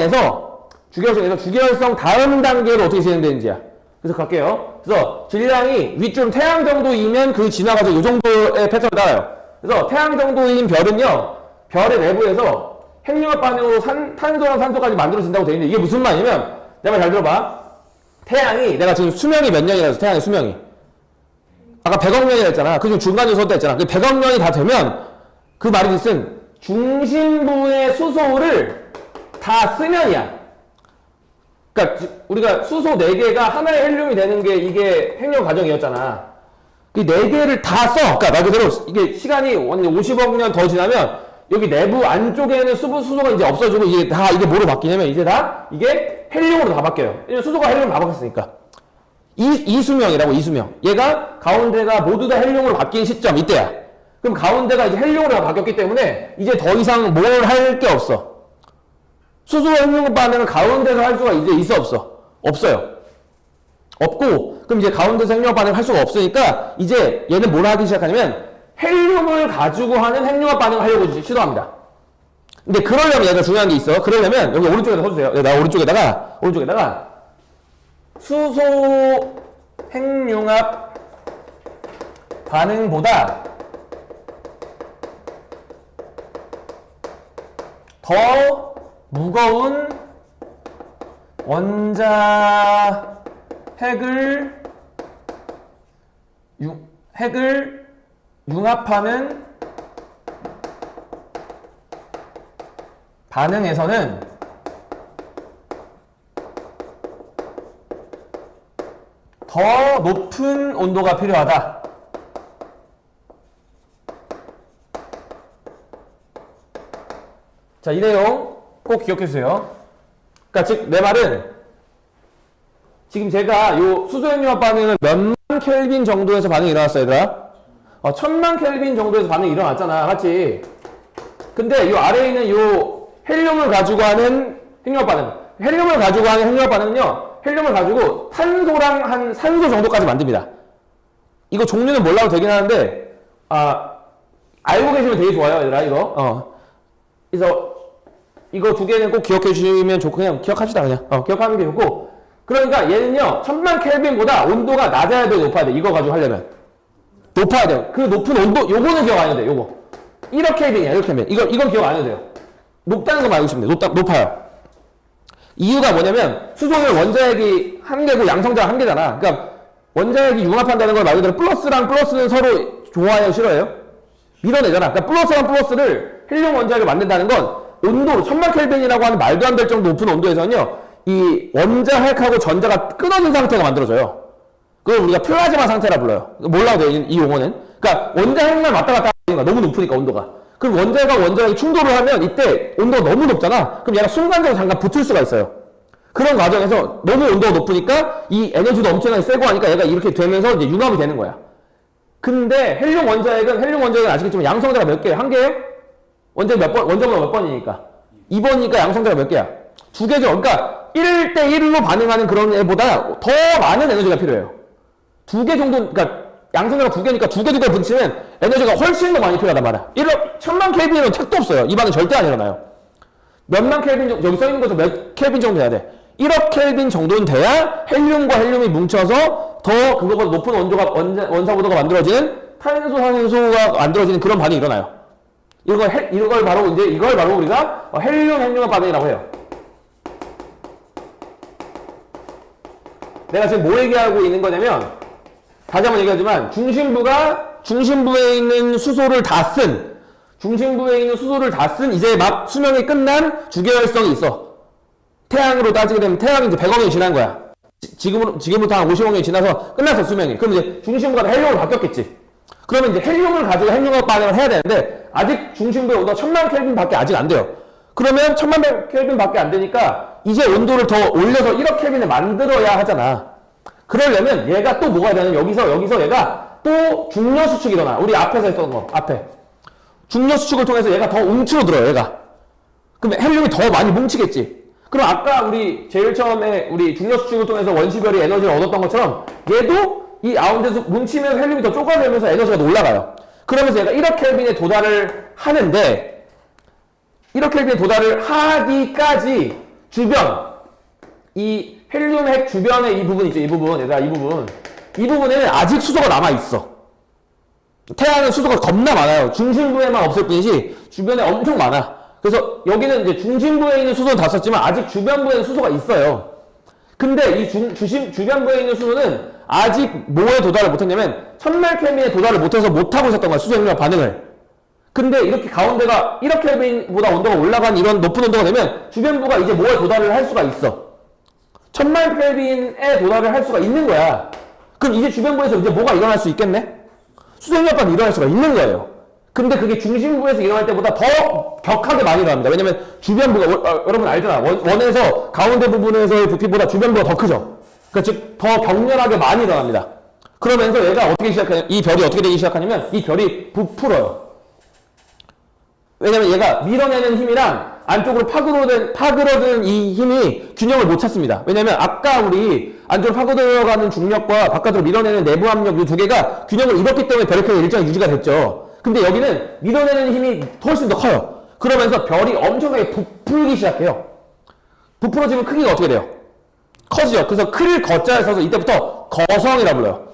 다음 단계로 어떻게 진행되는지야. 그래서 갈게요. 그래서 질량이 윗줄 태양 정도이면 그 진화 과정 이 정도의 패턴을 따라요. 그래서 태양 정도인 별은요, 별의 내부에서 핵융합 반응으로 탄소랑 산소까지 만들어진다고 되어 있는데, 이게 무슨 말이냐면, 내 말 잘 들어봐. 태양이, 내가 지금 수명이 몇 년이라 해서 태양의 수명이. 아까 100억 년이라 했잖아. 그 중 중간 요소 때 했잖아. 그 100억 년이 다 되면, 그 말이 무슨, 중심부의 수소를 다 쓰면이야. 그러니까 우리가 수소 4개가 하나의 헬륨이 되는 게 이게 핵융합 과정이었잖아. 이 4개를 다 써. 그러니까 말 그대로 이게 시간이 50억 년 더 지나면 여기 내부 안쪽에는 수소가 이제 없어지고 이게 뭐로 바뀌냐면 이제 다 이게 헬륨으로 다 바뀌어요. 왜냐면 수소가 헬륨으로 다 바뀌었으니까. 이수명이라고, 이수명. 얘가 가운데가 모두 다 헬륨으로 바뀐 시점 이때야. 그럼 가운데가 이제 헬륨으로 다 바뀌었기 때문에 이제 더 이상 뭘 할 게 없어. 수소 핵융합 반응은 가운데서 할 수가 이제 있어, 없어? 없어요. 없고, 그럼 이제 가운데서 핵융합 반응을 할 수가 없으니까 이제 얘는 뭘 하기 시작하냐면 헬륨을 가지고 하는 핵융합 반응을 하려고 시도합니다. 근데 그러려면 얘가 중요한 게 있어. 그러려면 여기 오른쪽에다 써주세요. 나 오른쪽에다가 수소 핵융합 반응보다 더 무거운 핵을 융합하는 반응에서는 더 높은 온도가 필요하다. 자, 이 내용 꼭 기억해 주세요. 그러니까 즉 내 말은 지금 제가 요 수소핵융합 반응은 몇만 켈빈 정도에서 반응이 일어났어, 얘들아. 1000만 켈빈 정도에서 반응이 일어났잖아, 맞지? 근데 요 아래에 있는 요 헬륨을 가지고 하는 핵융합 반응, 헬륨을 가지고 하는 핵융합 반응은요, 헬륨을 가지고 탄소랑 한 산소 정도까지 만듭니다. 이거 종류는 몰라도 되긴 하는데, 알고 계시면 되게 좋아요, 얘들아, 이거. 그래서 이거 두 개는 꼭 기억해 주시면 좋고, 그냥 기억합시다, 그냥. 기억하는 게 좋고. 그러니까 얘는요, 1000만 켈빈보다 온도가 낮아야 돼, 높아야 돼? 이거 가지고 하려면. 높아야 돼요. 그 높은 온도, 요거는 기억 안 해도 돼요, 요거. 1억 켈빈이야, 1억 켈빈. 이건 기억 안 해도 돼요. 높다는 것만 알고 있으면 돼요. 높아요. 이유가 뭐냐면, 수소는 원자핵이 한 개고 양성자가 한 개잖아. 그러니까, 원자핵이 융합한다는 걸 말 그대로 플러스랑 플러스는 서로 좋아해요, 싫어해요? 밀어내잖아. 그러니까 플러스랑 플러스를 헬륨 원자핵을 만든다는 건 온도 1000만 켈빈이라고 하는 말도 안 될 정도 높은 온도에서는요, 이 원자핵하고 전자가 끊어진 상태가 만들어져요. 그걸 우리가 플라즈마 상태라 불러요. 몰라도 돼요, 이 용어는. 그러니까 원자핵만 왔다 갔다 하는 거야. 너무 높으니까 온도가. 그럼 원자핵과 원자핵이 충돌을 하면 이때 온도가 너무 높잖아. 그럼 얘가 순간적으로 잠깐 붙을 수가 있어요. 그런 과정에서 너무 온도가 높으니까 이 에너지도 엄청나게 세고 하니까 얘가 이렇게 되면서 이제 융합이 되는 거야. 근데 헬륨 원자핵은 아시겠지만 양성자가 몇 개예요? 한 개예요? 원자보다 몇 번이니까? 2번이니까 양성자가 몇 개야? 두 개죠. 그러니까 1대1로 반응하는 그런 애보다 더 많은 에너지가 필요해요. 두 개 정도, 그러니까 양성자가 두 개니까 두 개 붙이면 에너지가 훨씬 더 많이 필요하단 말이야. 1000만 켈빈은 책도 없어요. 이 반응 절대 안 일어나요. 몇만 켈빈 정도, 여기 써있는 것도 몇 켈빈 정도 돼야 돼. 1억 켈빈 정도는 돼야 헬륨과 헬륨이 뭉쳐서 더 그거보다 높은 원자보도가 만들어지는 탄소산소가 만들어지는 그런 반응이 일어나요. 이걸 바로 우리가 헬륨 핵융합 반응이라고 해요. 내가 지금 뭐 얘기하고 있는 거냐면, 다시 한번 얘기하지만, 중심부에 있는 수소를 다 쓴, 이제 막 수명이 끝난 주계열성이 있어. 태양으로 따지게 되면 태양이 이제 100억 년이 지난 거야. 지금부터 한 50억 년이 지나서 끝났어, 수명이. 그럼 이제 중심부가 헬륨으로 바뀌었겠지. 그러면 이제 헬륨을 가지고 핵융합 반응을 해야 되는데, 아직 중심부의 온도가 1000만 켈빈 밖에 아직 안 돼요. 그러면 1000만 켈빈 밖에 안 되니까, 이제 온도를 더 올려서 1억 켈빈을 만들어야 하잖아. 그러려면 얘가 또 뭐가 되냐면, 여기서 얘가 또 중력 수축이 일어나. 우리 앞에서 했던 거, 앞에. 중력 수축을 통해서 얘가 더 움츠러들어요, 얘가. 그럼 헬륨이 더 많이 뭉치겠지. 그럼 아까 우리 제일 처음에 우리 중력 수축을 통해서 원시별이 에너지를 얻었던 것처럼 얘도 이 가운데서 뭉치면서 헬륨이 더 쪼가면서 에너지가 더 올라가요. 그러면서 얘가 1억 켈빈에 도달을 하는데, 1억 켈빈에 도달을 하기까지 주변, 이 헬륨 핵 주변의 이 부분 있죠, 이 부분에는 아직 수소가 남아있어. 태양은 수소가 겁나 많아요. 중심부에만 없을 뿐이지 주변에 엄청 많아. 그래서 여기는 이제 중심부에 있는 수소는 다 썼지만 아직 주변부에는 수소가 있어요. 근데 이 주변부에 있는 수소는 아직 뭐에 도달을 못했냐면 1000만 켈빈에 도달을 못해서 못하고 있었던 거야, 수소핵융합 반응을. 근데 이렇게 가운데가 1억 켈빈보다 온도가 올라간 이런 높은 온도가 되면 주변부가 이제 뭐에 도달을 할 수가 있어. 1000만 켈빈에 도달을 할 수가 있는 거야. 그럼 이제 주변부에서 이제 뭐가 일어날 수 있겠네? 수소핵융합 반응이 일어날 수가 있는 거예요. 근데 그게 중심부에서 일어날 때보다 더 격하게 많이 일어납니다. 왜냐면 주변부가, 여러분 알잖아. 원에서 가운데 부분에서의 부피보다 주변부가 더 크죠. 그러니까 즉, 더 격렬하게 많이 일어납니다. 그러면서 얘가 이 별이 어떻게 되기 시작하냐면, 이 별이 부풀어요. 왜냐면 얘가 밀어내는 힘이랑 안쪽으로 파고드는 이 힘이 균형을 못 찾습니다. 왜냐면 아까 우리 안쪽으로 파고들어가는 중력과 바깥으로 밀어내는 내부 압력 이 두 개가 균형을 잃었기 때문에 별의 크기가 일정히 유지가 됐죠. 근데 여기는 밀어내는 힘이 훨씬 더 커요. 그러면서 별이 엄청나게 부풀기 시작해요. 부풀어지면 크기가 어떻게 돼요? 커지죠. 그래서 크를 거자에 써서 이때부터 거성이라 불러요.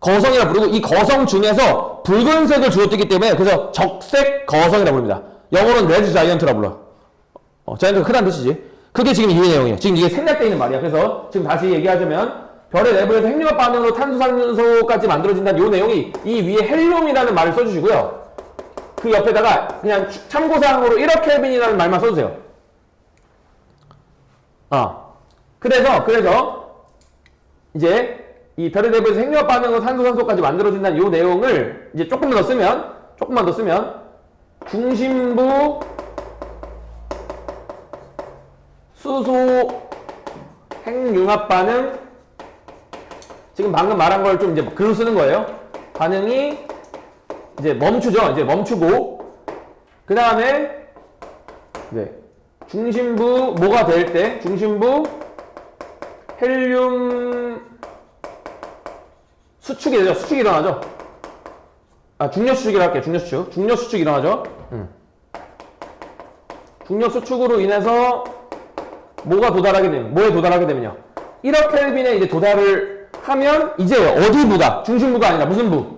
거성이라 부르고, 이 거성 중에서 붉은색을 주로 띄기 때문에 그래서 적색 거성이라 부릅니다. 영어로는 레드 자이언트라 불러요. 자이언트가 크다는 뜻이지. 그게 지금 이 내용이에요. 지금 이게 생략되어 있는 말이야. 그래서 지금 다시 얘기하자면 별의 내부에서 핵융합 반응으로 탄소산소까지 만들어진다는 이 내용이 이 위에 헬륨이라는 말을 써주시고요. 그 옆에다가 그냥 참고사항으로 1억 켈빈이라는 말만 써주세요. 그래서 이제 이 별의 내부에서 핵융합 반응으로 탄소산소까지 만들어진다는 이 내용을 이제 조금만 더 쓰면 중심부 수소 핵융합 반응, 지금 방금 말한 걸 좀 이제 글로 쓰는 거예요. 반응이 이제 멈추죠. 이제 멈추고, 그 다음에 이제 중심부 뭐가 될 때, 중심부 헬륨 수축이 되죠. 수축이 일어나죠. 중력 수축이라고 할게요. 중력 수축이 일어나죠. 중력 수축으로 인해서 뭐에 도달하게 되면요. 1억 켈빈에 이제 도달을 하면 이제 어디 부가? 중심부가 아니라 무슨 부?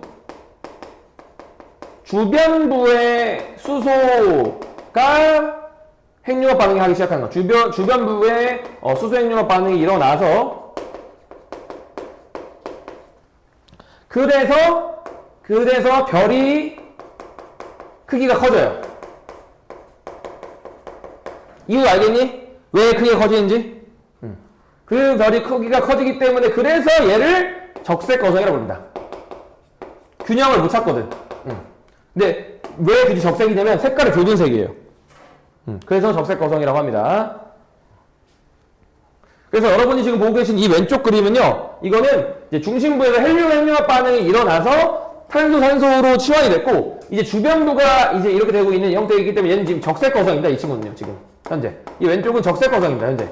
주변부의 수소가 핵융합 반응이 하기 시작하는 거. 주변부의 수소 핵융합 반응이 일어나서 그래서 별이 크기가 커져요. 이유 알겠니? 왜 크기가 커지는지? 그 별이 크기가 커지기 때문에 그래서 얘를 적색거성이라고 부릅니다. 균형을 못 찾거든. 근데 왜 굳이 적색이냐면 색깔이 붉은색이에요. 그래서 적색거성이라고 합니다. 그래서 여러분이 지금 보고 계신 이 왼쪽 그림은요, 이거는 이제 중심부에서 핵융합 반응이 일어나서 탄소, 산소로 치환이 됐고, 이제 주변부가 이제 이렇게 되고 있는 형태이기 때문에 얘는 지금 적색거성입니다. 이 친구는요, 지금. 현재. 이 왼쪽은 적색거성입니다, 현재.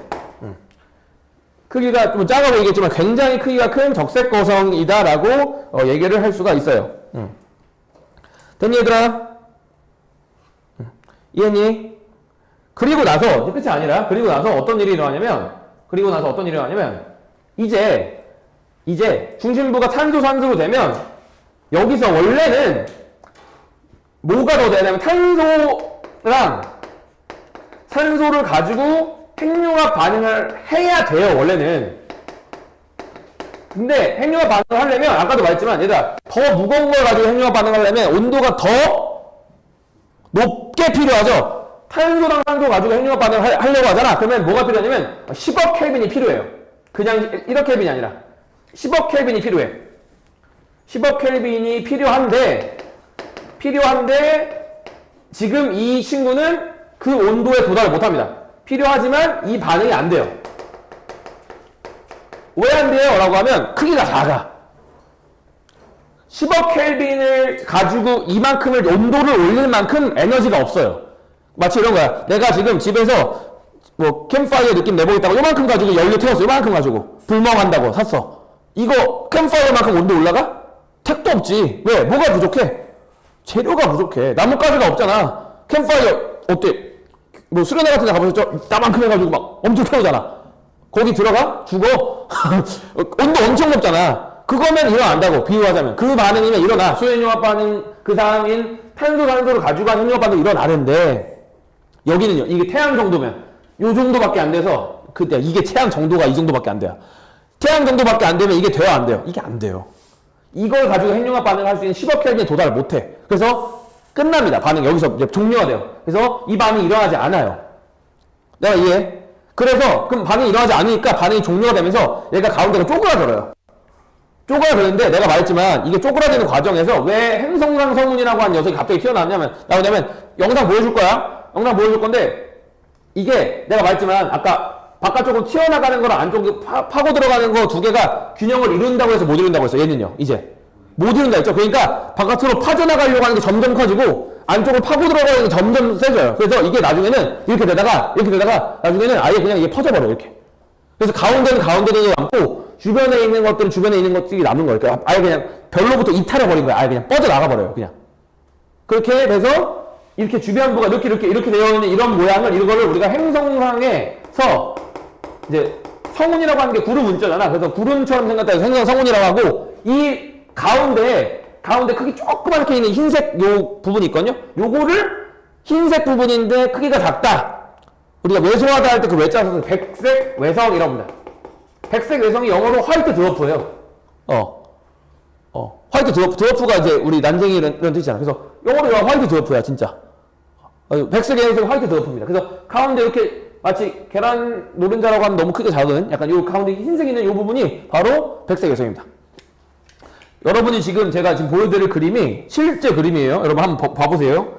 크기가 좀 작아 보이겠지만 굉장히 크기가 큰 적색거성이다라고 얘기를 할 수가 있어요. 됐니, 얘들아? 이해했니? 그리고 나서, 끝이 아니라, 그리고 나서 어떤 일이 일어나냐면, 이제 중심부가 탄소, 산소로 되면, 여기서 원래는 뭐가 더 되냐면 탄소랑 산소를 가지고 핵융합 반응을 해야 돼요, 원래는. 근데 핵융합 반응을 하려면, 아까도 말했지만, 얘들아, 더 무거운 걸 가지고 핵융합 반응을 하려면 온도가 더 높게 필요하죠? 탄소랑 산소 가지고 핵융합 반응을 하려고 하잖아. 그러면 뭐가 필요하냐면 10억 켈빈이 필요해요. 그냥 1억 켈빈이 아니라 10억 켈빈이 필요해. 10억 켈빈이 필요한데 지금 이 친구는 그 온도에 도달을 못합니다. 필요하지만 이 반응이 안 돼요. 왜 안 돼요? 라고 하면 크기가 작아. 10억 켈빈을 가지고 이만큼을 온도를 올릴 만큼 에너지가 없어요. 마치 이런 거야. 내가 지금 집에서 뭐 캠파이어 느낌 내보겠다고 요만큼 가지고 연료 태웠어. 요만큼 가지고 불멍한다고 샀어. 이거 캠파이어만큼 온도 올라가? 택도 없지. 왜? 뭐가 부족해? 재료가 부족해. 나뭇가지가 없잖아. 캠파이어 어때? 뭐 수련회 같은 데 가보셨죠? 나만큼 해가지고 막 엄청 태우잖아. 거기 들어가? 죽어? 온도 엄청 높잖아. 그거면 일어난다고, 비유하자면. 그 반응이면 일어나. 수소핵융합 반응, 그 다음인 탄소, 산소를 가지고 한 핵융합 반응이 일어나는데, 여기는요, 이게 태양 정도면, 요 정도밖에 안 돼서, 그때, 이게 태양 정도가 이 정도밖에 안 돼요. 태양 정도밖에 안 되면 이게 돼요, 안 돼요? 이게 안 돼요. 이걸 가지고 핵융합 반응을 할 수 있는 10억 켈빈에 도달을 못 해. 그래서 끝납니다. 반응 여기서 이제 종료가 돼요. 그래서 이 반응이 일어나지 않아요. 내가 이해해? 그래서 그럼 반응이 일어나지 않으니까 반응이 종료가 되면서 얘가 가운데가 쪼그라들어요. 쪼그라드는데 내가 말했지만 이게 쪼그라드는 과정에서 왜 행성상 성운이라고 하는 녀석이 갑자기 튀어나오냐면 영상 보여줄 거야. 영상 보여줄 건데 이게 내가 말했지만 아까 바깥쪽으로 튀어나가는 거랑 안쪽으로 파고 들어가는 거 두 개가 균형을 이룬다고 해서 못 이룬다고 했어. 얘는요. 이제 못 이룬다 했죠. 그러니까 바깥으로 빠져나가려고 하는 게 점점 커지고 안쪽으로 파고 들어가는 게 점점 세져요. 그래서 이게 나중에는 이렇게 되다가 나중에는 아예 그냥 이게 퍼져버려. 이렇게. 그래서 가운데는 가운데로 남고 주변에 있는 것들이 남은 거예요. 그러니까 아예 그냥 별로부터 이탈해버린 거야. 아예 그냥 뻗어나가버려요. 그냥. 그렇게 돼서 이렇게 주변부가 이렇게 되어 있는 이런 모양을, 이거를 우리가 행성상에서 이제 성운이라고 하는 게 구름 문자잖아. 그래서 구름처럼 생겼다 해서 성운이라고 하고, 이 가운데 크기 조그맣게 있는 흰색 요 부분이 있거든요. 요거를 흰색 부분인데 크기가 작다. 우리가 왜소하다 할 때 그 외자 써서 백색 외성이라고 합니다. 백색 외성이 영어로 화이트 드워프예요. 화이트 드워프가 이제 우리 난쟁이 이런 뜻이잖아. 그래서 영어로 화이트 드워프야, 진짜. 백색 외성이 화이트 드워프입니다. 그래서 가운데 이렇게 마치 계란 노른자라고 하면 너무 크게 작은 약간 요 가운데 흰색 있는 요 부분이 바로 백색 외성입니다. 여러분이 제가 지금 보여드릴 그림이 실제 그림이에요. 여러분 한번 봐보세요.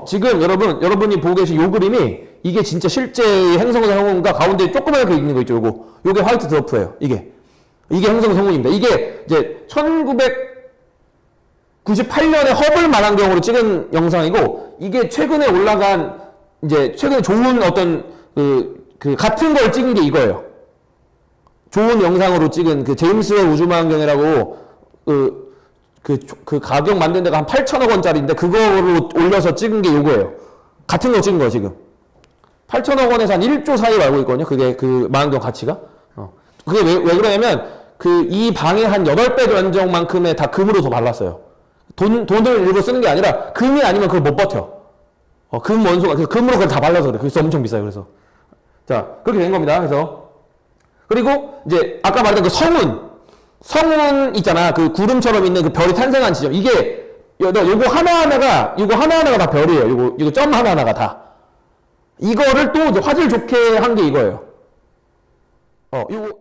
지금 여러분이 보고 계신 요 그림이 이게 진짜 실제 행성 성운과 가운데 조그맣게 있는 거 있죠, 요게 화이트 드워프예요, 이게 행성 성운입니다. 이게 이제 1998년에 허블 망원경으로 찍은 영상이고, 이게 최근에 올라간, 이제 최근에 좋은 어떤 같은 걸 찍은 게 이거예요. 좋은 영상으로 찍은 그 제임스 웹 우주망원경이라고 그 가격 만든 데가 한 8천억 원짜리인데 그거로 올려서 찍은 게 요거예요. 같은 거 찍은 거 지금. 8천억 원에서 한 1조 사이로 알고 있거든요. 그게 그 망원경 가치가. 그게 왜 그러냐면 이 방의 한 8배 견적만큼의 다 금으로 더 발랐어요. 돈을 일부러 쓰는 게 아니라 금이 아니면 그걸 못 버텨. 금 원소가 그래서 금으로 그걸 다 발라서 그래. 그래서 엄청 비싸요. 그래서 자 그렇게 된 겁니다. 그래서 그리고 이제 아까 말했던 그 성운 있잖아. 그 구름처럼 있는 그 별이 탄생한 지점. 이게 요거 하나하나가 다 별이에요. 요거 점 하나하나가 다. 이거를 또 이제 화질 좋게 한 게 이거예요. 요거